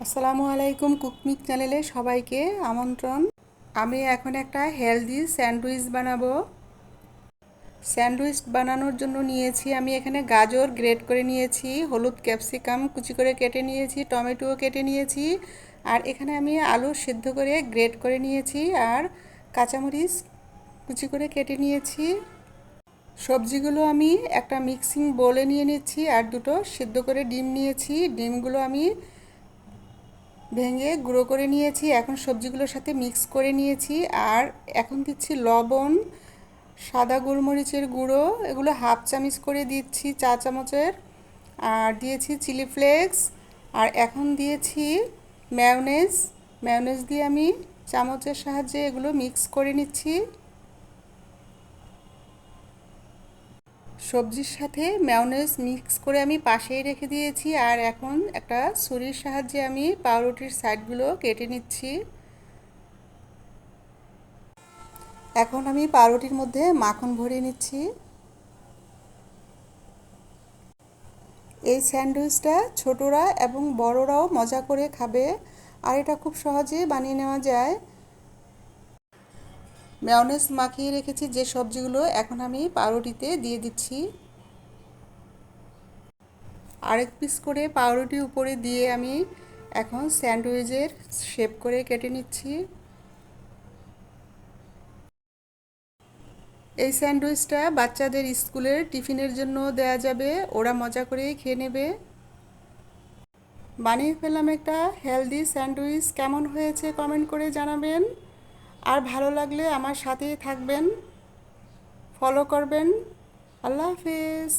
আসসালামু আলাইকুম কুকমিক চ্যানেলে সবাইকে আমন্ত্রণ। আমি এখন একটা হেলদি স্যান্ডউইচ বানাবো। স্যান্ডউইচ বানানোর জন্য নিয়েছি আমি এখানে গাজর গ্রেট করে নিয়েছি, হলুদ ক্যাপসিকাম কুচি করে কেটে নিয়েছি, টমেটো কেটে নিয়েছি, আর এখানে আমি আলু সিদ্ধ করে গ্রেট করে নিয়েছি, আর কাঁচামরিচ কুচি করে কেটে নিয়েছি। সবজিগুলো আমি একটা মিক্সিং বোলে নিয়ে নিচ্ছি, আর দুটো সিদ্ধ করে ডিম নিয়েছি। ডিমগুলো আমি ভেঙে গুঁড়ো করে নিয়েছি, এখন সবজিগুলোর সাথে মিক্স করে নিয়েছি। আর এখন দিচ্ছি লবণ, সাদা গোলমরিচের গুঁড়ো, এগুলো হাফ চামচ করে দিচ্ছি, চা চামচের। আর দিয়েছি চিলি ফ্লেক্স, আর এখন দিয়েছি ম্যায়োনেজ। ম্যায়োনেজ দিয়ে আমি চামচের সাহায্যে এগুলো মিক্স করে নিচ্ছি। সবজির সাথে ম্যায়োনেজ মিক্স করে আমি পাশেই রেখে দিয়েছি, আর এখন একটা ছুরির সাহায্যে আমি পাউরুটির সাইডগুলো কেটে নিচ্ছি। এখন আমি পাউরুটির মধ্যে মাখন ভরিয়ে নিচ্ছি। এই স্যান্ডউইচটা ছোটরা এবং বড়রাও মজা করে খাবে, আর এটা খুব সহজে বানিয়ে নেওয়া যায়। মেয়োনেজ মাখিয়ে রেখেছি যে সবজিগুলো, এখন আমি পাউরুটিতে দিয়ে দিচ্ছি। আরেক পিস করে পাউরুটি উপরে দিয়ে আমি এখন স্যান্ডউইচের শেপ করে কেটে নিচ্ছি। এই স্যান্ডউইচটা বাচ্চাদের স্কুলের টিফিনের জন্য দেয়া যাবে, ওরা মজা করেই খেয়ে নেবে। বানিয়ে ফেললাম একটা হেলদি স্যান্ডউইচ। কেমন হয়েছে কমেন্ট করে জানাবেন, আর ভালো লাগলে আমার সাথেই থাকবেন, ফলো করবেন। আল্লাহ হাফেজ।